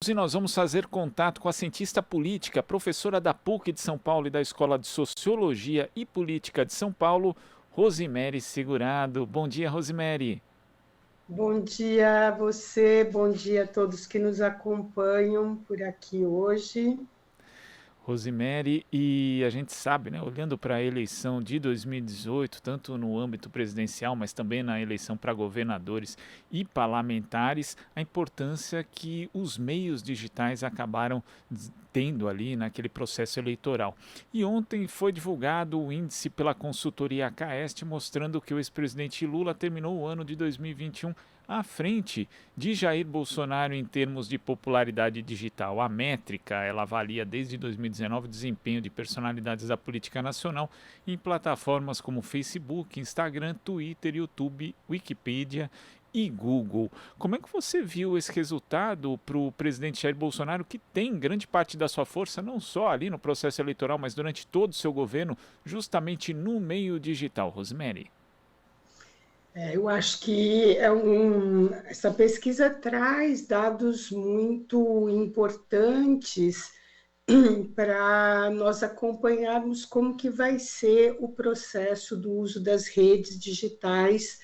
e nós vamos fazer contato com a cientista política, professora da PUC de São Paulo e da Escola de Sociologia e Política de São Paulo, Rosemary Segurado. Bom dia, Rosemary. Bom dia a você, bom dia a todos que nos acompanham por aqui hoje. Rosemary, e a gente sabe, né, olhando para a eleição de 2018, tanto no âmbito presidencial, mas também na eleição para governadores e parlamentares, a importância que os meios digitais acabaram tendo ali naquele processo eleitoral. E ontem foi divulgado o índice pela consultoria Caest, mostrando que o ex-presidente Lula terminou o ano de 2021 à frente de Jair Bolsonaro em termos de popularidade digital. A métrica, ela avalia desde 2019 o desempenho de personalidades da política nacional em plataformas como Facebook, Instagram, Twitter, YouTube, Wikipedia e Google. Como é que você viu esse resultado para o presidente Jair Bolsonaro, que tem grande parte da sua força, não só ali no processo eleitoral, mas durante todo o seu governo, justamente no meio digital, Rosemary? Eu acho que essa pesquisa traz dados muito importantes para nós acompanharmos como que vai ser o processo do uso das redes digitais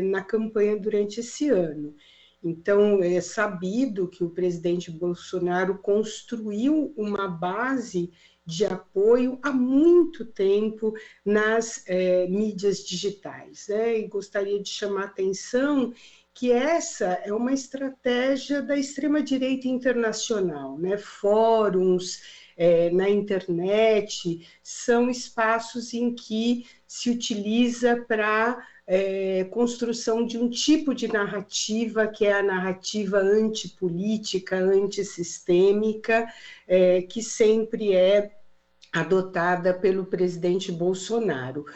na campanha durante esse ano. Então, é sabido que o presidente Bolsonaro construiu uma base de apoio há muito tempo nas mídias digitais, né? E gostaria de chamar a atenção que essa é uma estratégia da extrema-direita internacional, né? Fóruns na internet são espaços em que se utiliza para construção de um tipo de narrativa, que é a narrativa antipolítica, antissistêmica, que sempre é adotada pelo presidente Bolsonaro.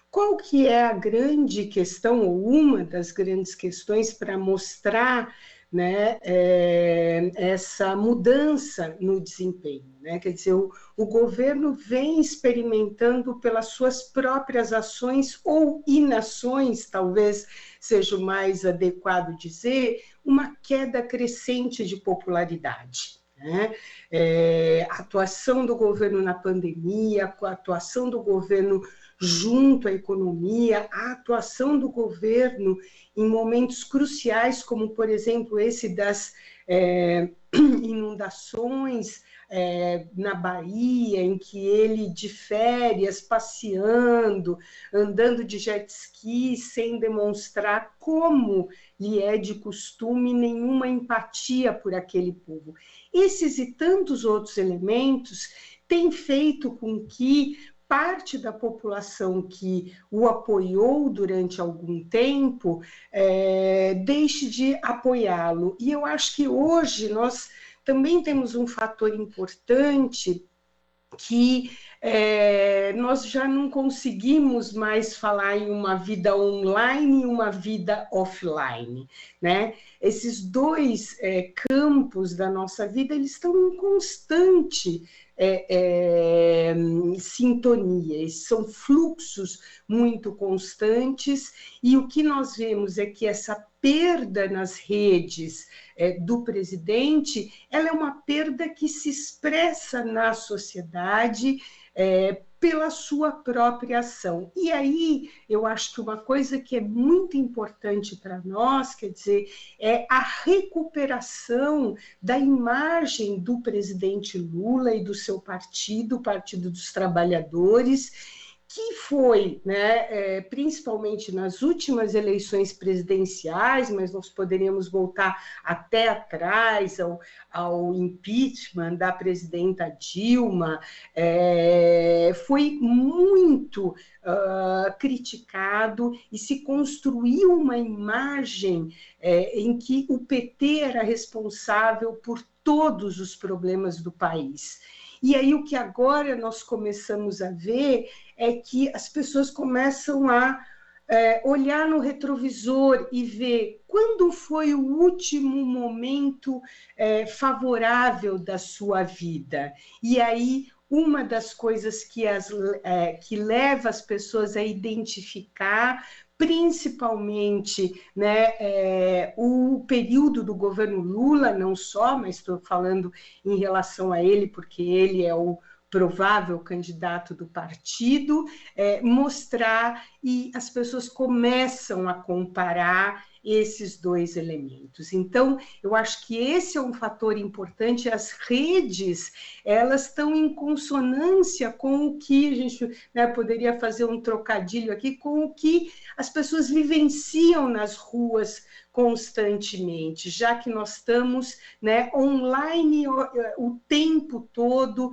Qual que é a grande questão, ou uma das grandes questões para mostrar, né, essa mudança no desempenho, né? Quer dizer, o governo vem experimentando pelas suas próprias ações ou inações, talvez seja o mais adequado dizer, uma queda crescente de popularidade, né? A atuação do governo na pandemia, a atuação do governo junto à economia, a atuação do governo em momentos cruciais, como, por exemplo, esse das inundações na Bahia, em que ele, de férias, passeando, andando de jet ski, sem demonstrar, como lhe é de costume, nenhuma empatia por aquele povo. Esses e tantos outros elementos têm feito com que parte da população que o apoiou durante algum tempo deixe de apoiá-lo. E eu acho que hoje nós também temos um fator importante que nós já não conseguimos mais falar em uma vida online e uma vida offline, né? Esses dois campos da nossa vida, eles estão em constante sintonia, são fluxos muito constantes, e o que nós vemos é que essa perda nas redes do presidente, ela é uma perda que se expressa na sociedade pela sua própria ação. E aí, eu acho que uma coisa que é muito importante para nós, quer dizer, é a recuperação da imagem do presidente Lula e do seu partido, o Partido dos Trabalhadores, que foi, né, principalmente nas últimas eleições presidenciais, mas nós poderíamos voltar até atrás ao impeachment da presidenta Dilma, foi muito criticado e se construiu uma imagem em que o PT era responsável por todos os problemas do país. E aí o que agora nós começamos a ver é que as pessoas começam a olhar no retrovisor e ver quando foi o último momento favorável da sua vida. E aí uma das coisas que leva as pessoas a identificar principalmente, né, o período do governo Lula, não só, mas estou falando em relação a ele, porque ele é o provável candidato do partido, mostrar, e as pessoas começam a comparar esses dois elementos. Então, eu acho que esse é um fator importante. As redes, elas estão em consonância com o que a gente, né, poderia fazer um trocadilho aqui, com o que as pessoas vivenciam nas ruas constantemente, já que nós estamos, né, online o tempo todo,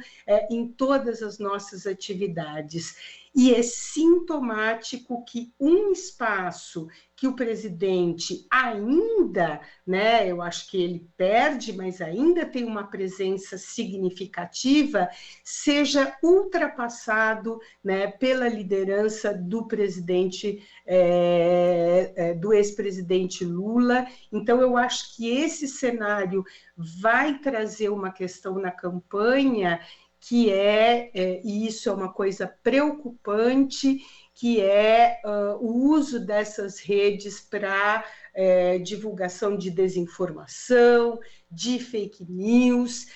em todas as nossas atividades. E é sintomático que um espaço que o presidente ainda, né, eu acho que ele perde, mas ainda tem uma presença significativa, seja ultrapassado, né, pela liderança do presidente, do ex-presidente Lula. Então, eu acho que esse cenário vai trazer uma questão na campanha que e isso é uma coisa preocupante, que é o uso dessas redes para divulgação de desinformação, de fake news.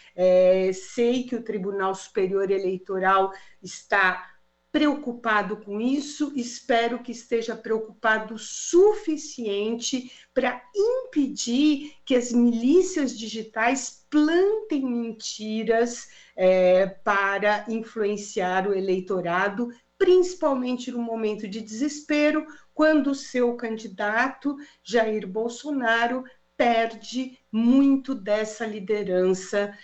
Sei que o Tribunal Superior Eleitoral está preocupado com isso, espero que esteja preocupado o suficiente para impedir que as milícias digitais plantem mentiras para influenciar o eleitorado, principalmente no momento de desespero, quando o seu candidato, Jair Bolsonaro, perde muito dessa liderança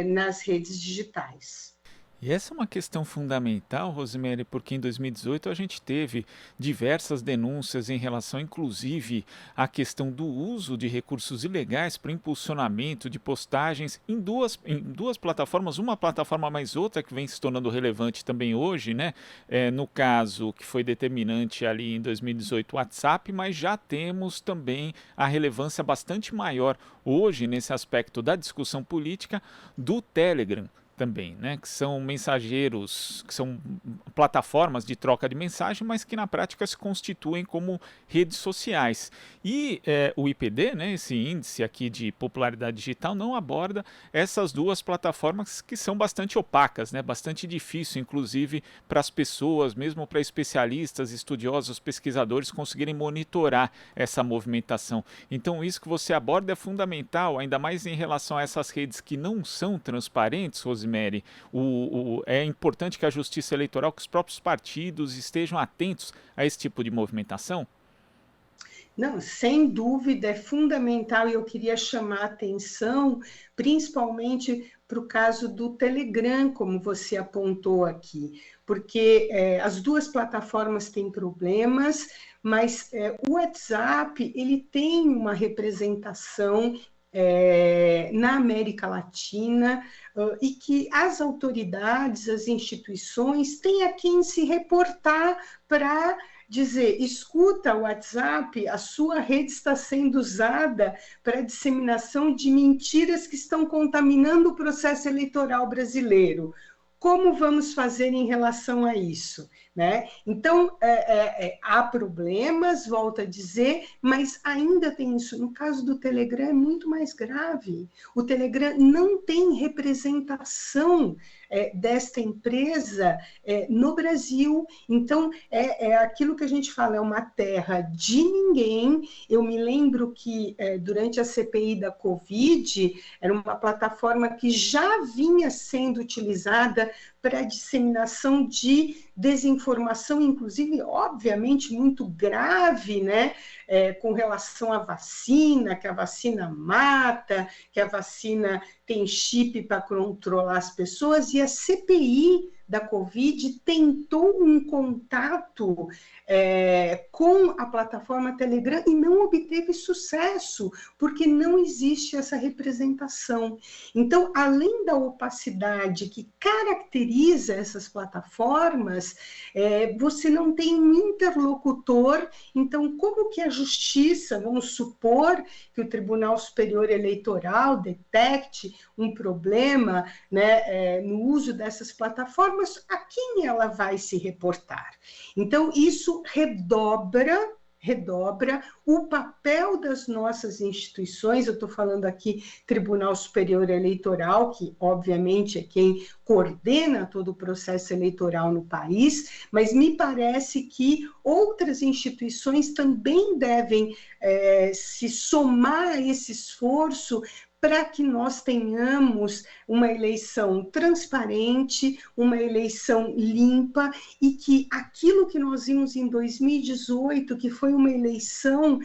nas redes digitais. E essa é uma questão fundamental, Rosemary, porque em 2018 a gente teve diversas denúncias em relação, inclusive, à questão do uso de recursos ilegais para impulsionamento de postagens em duas plataformas, uma plataforma mais outra que vem se tornando relevante também hoje, né? No caso que foi determinante ali em 2018 o WhatsApp, mas já temos também a relevância bastante maior hoje nesse aspecto da discussão política do Telegram também, né? Que são mensageiros, que são plataformas de troca de mensagem, mas que na prática se constituem como redes sociais. E o IPD, né, esse índice aqui de popularidade digital, não aborda essas duas plataformas que são bastante opacas, né? Bastante difícil, inclusive, para as pessoas, mesmo para especialistas, estudiosos, pesquisadores, conseguirem monitorar essa movimentação. Então, isso que você aborda é fundamental, ainda mais em relação a essas redes que não são transparentes, Rosemary. É importante que a Justiça Eleitoral, que os próprios partidos estejam atentos a esse tipo de movimentação? Não, sem dúvida, é fundamental, e eu queria chamar a atenção, principalmente para o caso do Telegram, como você apontou aqui, porque as duas plataformas têm problemas, mas o WhatsApp ele tem uma representação na América Latina, e que as autoridades, as instituições têm a quem se reportar para dizer, escuta o WhatsApp, a sua rede está sendo usada para a disseminação de mentiras que estão contaminando o processo eleitoral brasileiro. Como vamos fazer em relação a isso? Né? Então, há problemas, volto a dizer, mas ainda tem isso. No caso do Telegram, é muito mais grave. O Telegram não tem representação desta empresa no Brasil. Então, é aquilo que a gente fala, é uma terra de ninguém. Eu me lembro que, durante a CPI da Covid, era uma plataforma que já vinha sendo utilizada para a disseminação de desinformação, inclusive, obviamente, muito grave, né, com relação à vacina, que a vacina mata, que a vacina tem chip para controlar as pessoas, e a CPI da Covid tentou um contato com a plataforma Telegram e não obteve sucesso, porque não existe essa representação. Então, além da opacidade que caracteriza essas plataformas, você não tem um interlocutor. Então, como que a justiça, vamos supor que o Tribunal Superior Eleitoral detecte um problema, né, no uso dessas plataformas, a quem ela vai se reportar? Então, isso redobra redobra, o papel das nossas instituições, eu estou falando aqui Tribunal Superior Eleitoral, que obviamente é quem coordena todo o processo eleitoral no país, mas me parece que outras instituições também devem se somar a esse esforço para que nós tenhamos uma eleição transparente, uma eleição limpa, e que aquilo que nós vimos em 2018, que foi uma eleição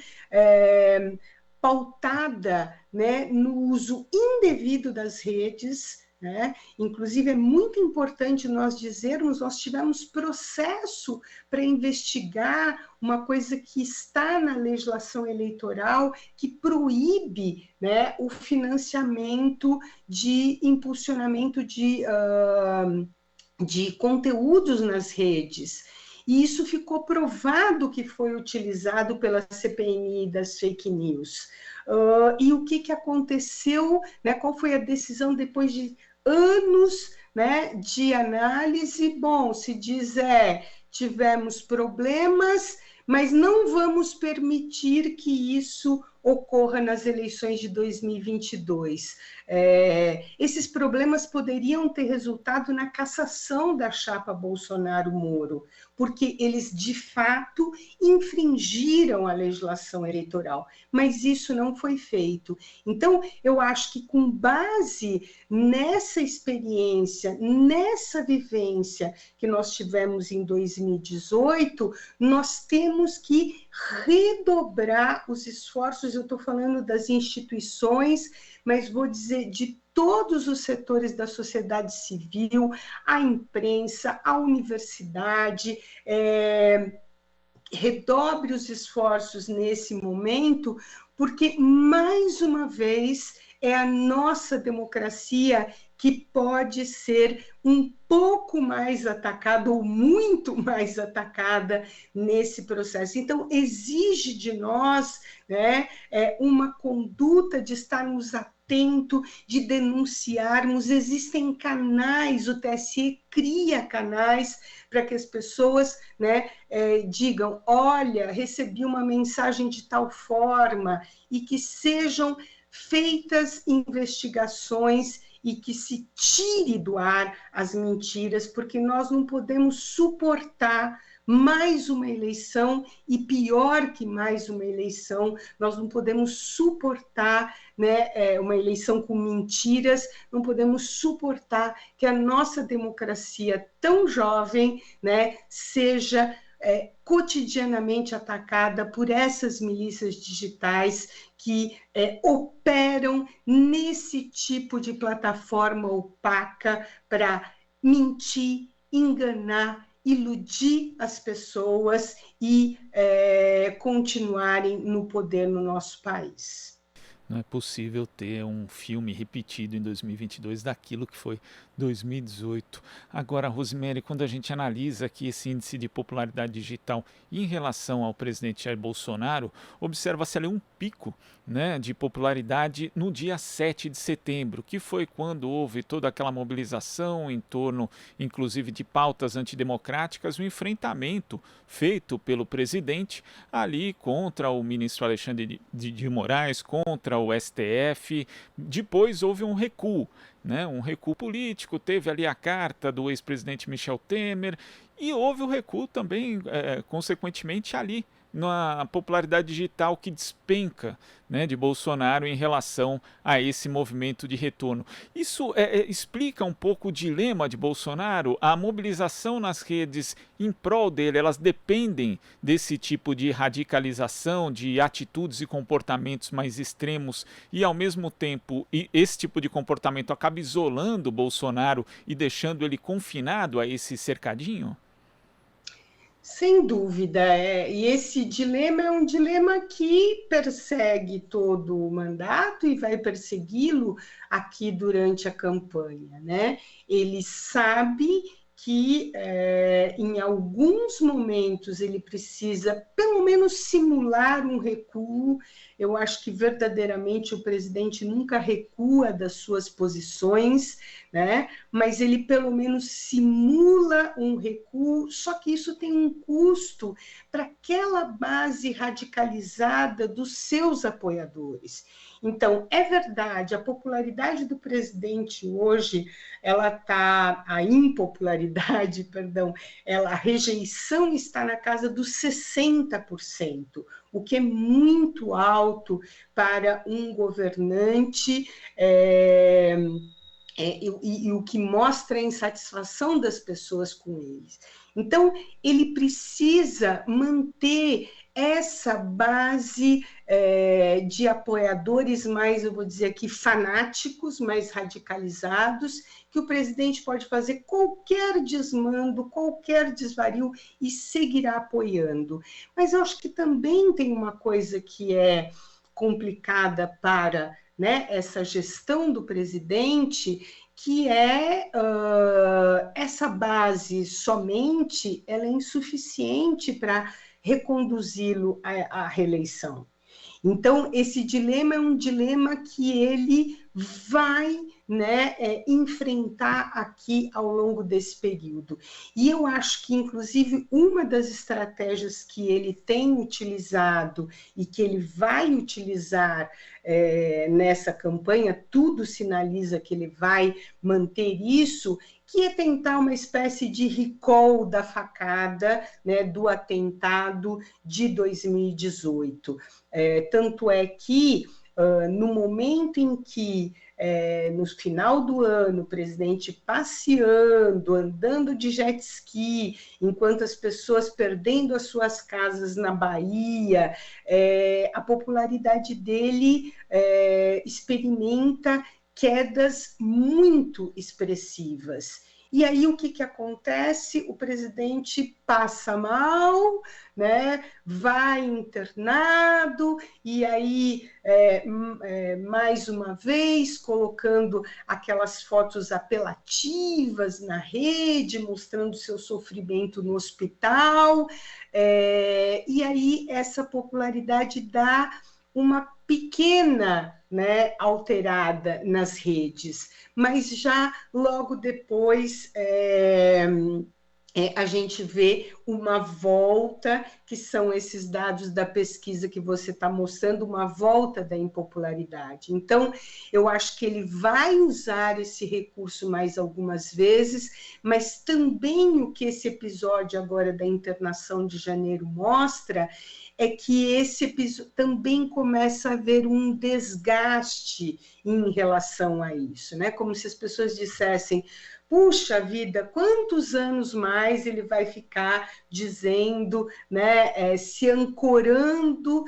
pautada, né, no uso indevido das redes, né? Inclusive, é muito importante nós dizermos, nós tivemos processo para investigar uma coisa que está na legislação eleitoral, que proíbe, né, o financiamento de impulsionamento de conteúdos nas redes. E isso ficou provado que foi utilizado pela CPMI das fake news. E o que aconteceu, né, qual foi a decisão depois de anos, né, de análise? Bom, se diz tivemos problemas, mas não vamos permitir que isso ocorra nas eleições de 2022. Esses problemas poderiam ter resultado na cassação da chapa Bolsonaro-Moro, porque eles, de fato, infringiram a legislação eleitoral, mas isso não foi feito. Então, eu acho que, com base nessa experiência, nessa vivência que nós tivemos em 2018, nós temos que redobrar os esforços. Eu estou falando das instituições, mas vou dizer de todos os setores da sociedade civil, a imprensa, a universidade, redobre os esforços nesse momento, porque, mais uma vez, é a nossa democracia que pode ser um pouco mais atacada, ou muito mais atacada, nesse processo. Então, exige de nós, né, uma conduta de estarmos atentos, de denunciarmos. Existem canais, o TSE cria canais para que as pessoas, né, digam, olha, recebi uma mensagem de tal forma, e que sejam feitas investigações e que se tire do ar as mentiras, porque nós não podemos suportar mais uma eleição, e pior que mais uma eleição, nós não podemos suportar, né, uma eleição com mentiras, não podemos suportar que a nossa democracia tão jovem, né, seja cotidianamente atacada por essas milícias digitais que operam nesse tipo de plataforma opaca para mentir, enganar, iludir as pessoas e continuarem no poder no nosso país. Não é possível ter um filme repetido em 2022 daquilo que foi 2018. Agora, Rosemary, quando a gente analisa aqui esse índice de popularidade digital em relação ao presidente Jair Bolsonaro, observa-se ali um pico, né, de popularidade no dia 7 de setembro, que foi quando houve toda aquela mobilização em torno, inclusive, de pautas antidemocráticas, o enfrentamento feito pelo presidente ali contra o ministro Alexandre de Moraes, contra o STF. Depois houve um recuo, né, um recuo político, teve ali a carta do ex-presidente Michel Temer, e houve o recuo também, consequentemente, ali na popularidade digital que despenca, né, de Bolsonaro em relação a esse movimento de retorno. Isso explica um pouco o dilema de Bolsonaro. A mobilização nas redes em prol dele, elas dependem desse tipo de radicalização, de atitudes e comportamentos mais extremos, e ao mesmo tempo esse tipo de comportamento acaba isolando Bolsonaro e deixando ele confinado a esse cercadinho? Sem dúvida, e esse dilema é um dilema que persegue todo o mandato e vai persegui-lo aqui durante a campanha, né? Ele sabe que, em alguns momentos, ele precisa, pelo menos, simular um recuo. Eu acho que, verdadeiramente, o presidente nunca recua das suas posições, né? Mas ele, pelo menos, simula um recuo, só que isso tem um custo para aquela base radicalizada dos seus apoiadores. Então, é verdade, a popularidade do presidente hoje, ela está, a impopularidade, perdão, a rejeição está na casa dos 60%, o que é muito alto para um governante, e o que mostra a insatisfação das pessoas com eles. Então, ele precisa manter essa base de apoiadores mais, eu vou dizer aqui, fanáticos, mais radicalizados, que o presidente pode fazer qualquer desmando, qualquer desvario e seguirá apoiando. Mas eu acho que também tem uma coisa que é complicada para, né, essa gestão do presidente, que é essa base somente, ela é insuficiente para reconduzi-lo à reeleição. Então, esse dilema é um dilema que ele vai, né, enfrentar aqui ao longo desse período. E eu acho que, inclusive, uma das estratégias que ele tem utilizado e que ele vai utilizar nessa campanha, tudo sinaliza que ele vai manter isso, que é tentar uma espécie de recall da facada, né, do atentado de 2018. Tanto é que, no momento em que, no final do ano, o presidente passeando, andando de jet ski, enquanto as pessoas perdendo as suas casas na Bahia, a popularidade dele experimenta quedas muito expressivas. E aí o que acontece? O presidente passa mal, né? Vai internado, e aí, mais uma vez, colocando aquelas fotos apelativas na rede, mostrando seu sofrimento no hospital, e aí essa popularidade dá uma pequena, né, alterada nas redes, mas já logo depois a gente vê uma volta, que são esses dados da pesquisa que você está mostrando, uma volta da impopularidade. Então, eu acho que ele vai usar esse recurso mais algumas vezes, mas também o que esse episódio agora da internação de janeiro mostra é que esse episódio também começa a haver um desgaste em relação a isso, né? Como se as pessoas dissessem: puxa vida, quantos anos mais ele vai ficar dizendo, né, se ancorando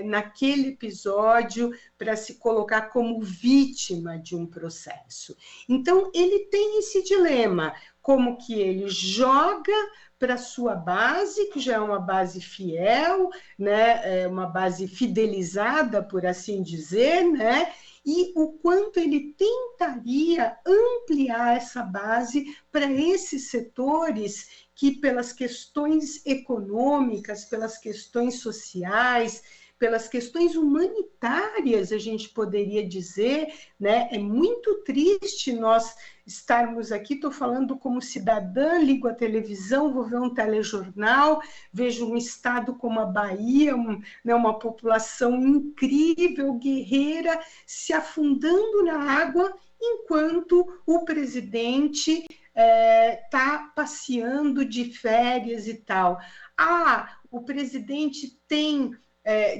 naquele episódio para se colocar como vítima de um processo. Então, ele tem esse dilema, como que ele joga para a sua base, que já é uma base fiel, né, uma base fidelizada, por assim dizer, né, e o quanto ele tentaria ampliar essa base para esses setores que, pelas questões econômicas, pelas questões sociais, pelas questões humanitárias, a gente poderia dizer, né? É muito triste nós estarmos aqui, estou falando como cidadã, ligo a televisão, vou ver um telejornal, vejo um estado como a Bahia, né, uma população incrível, guerreira, se afundando na água, enquanto o presidente está passeando de férias e tal. O presidente tem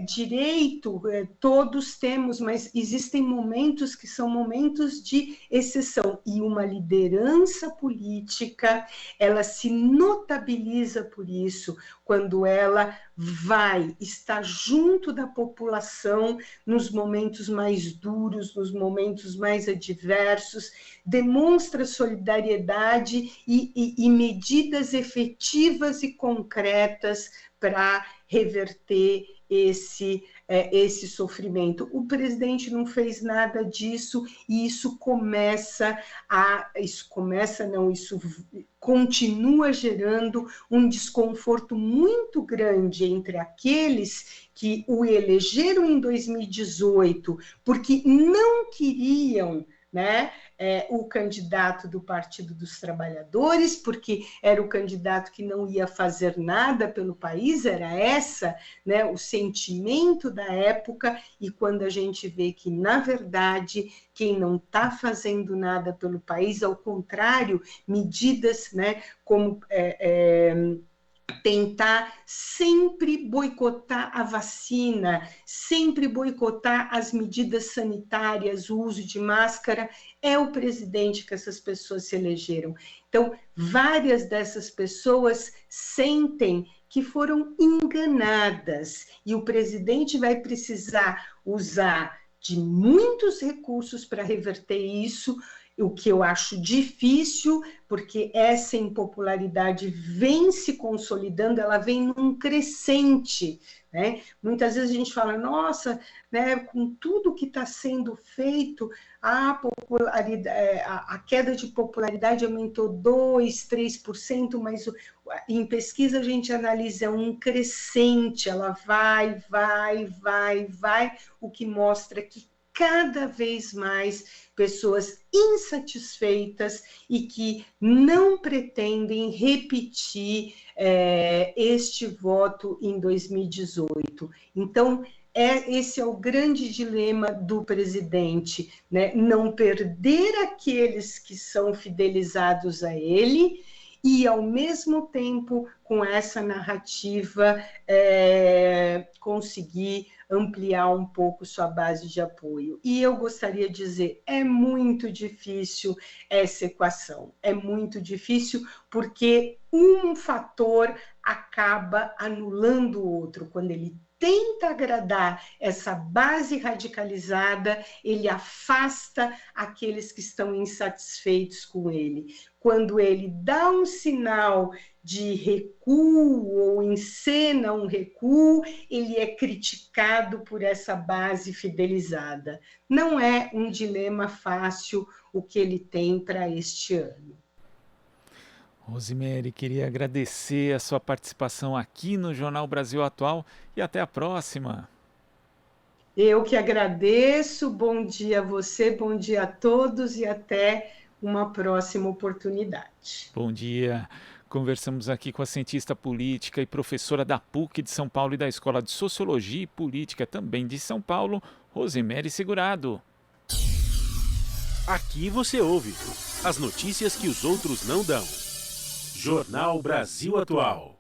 direito, todos temos, mas existem momentos que são momentos de exceção, e uma liderança política, ela se notabiliza por isso, quando ela vai estar junto da população nos momentos mais duros, nos momentos mais adversos, demonstra solidariedade e medidas efetivas e concretas para reverter esse sofrimento. O presidente não fez nada disso, e isso continua gerando um desconforto muito grande entre aqueles que o elegeram em 2018, porque não queriam, né, o candidato do Partido dos Trabalhadores, porque era o candidato que não ia fazer nada pelo país, era né, o sentimento da época, e quando a gente vê que, na verdade, quem não está fazendo nada pelo país, ao contrário, medidas, né, como tentar sempre boicotar a vacina, sempre boicotar as medidas sanitárias, o uso de máscara, é o presidente que essas pessoas se elegeram. Então, várias dessas pessoas sentem que foram enganadas, e o presidente vai precisar usar de muitos recursos para reverter isso, o que eu acho difícil, porque essa impopularidade vem se consolidando, ela vem num crescente, né? Muitas vezes a gente fala, nossa, né, com tudo que está sendo feito, a queda de popularidade aumentou 2%, 3%, mas em pesquisa a gente analisa um crescente, ela vai, o que mostra que cada vez mais pessoas insatisfeitas e que não pretendem repetir este voto em 2018. Então, esse é o grande dilema do presidente, né? Não perder aqueles que são fidelizados a ele e, ao mesmo tempo, com essa narrativa, conseguir ampliar um pouco sua base de apoio. E eu gostaria de dizer, é muito difícil essa equação, é muito difícil porque um fator acaba anulando o outro. Quando ele tenta agradar essa base radicalizada, ele afasta aqueles que estão insatisfeitos com ele. Quando ele dá um sinal de recuo ou encena um recuo, ele é criticado por essa base fidelizada. Não é um dilema fácil o que ele tem para este ano. Rosemary, queria agradecer a sua participação aqui no Jornal Brasil Atual e até a próxima. Eu que agradeço, bom dia a você, bom dia a todos e até uma próxima oportunidade. Bom dia. Conversamos aqui com a cientista política e professora da PUC de São Paulo e da Escola de Sociologia e Política também de São Paulo, Rosemary Segurado. Aqui você ouve as notícias que os outros não dão. Jornal Brasil Atual.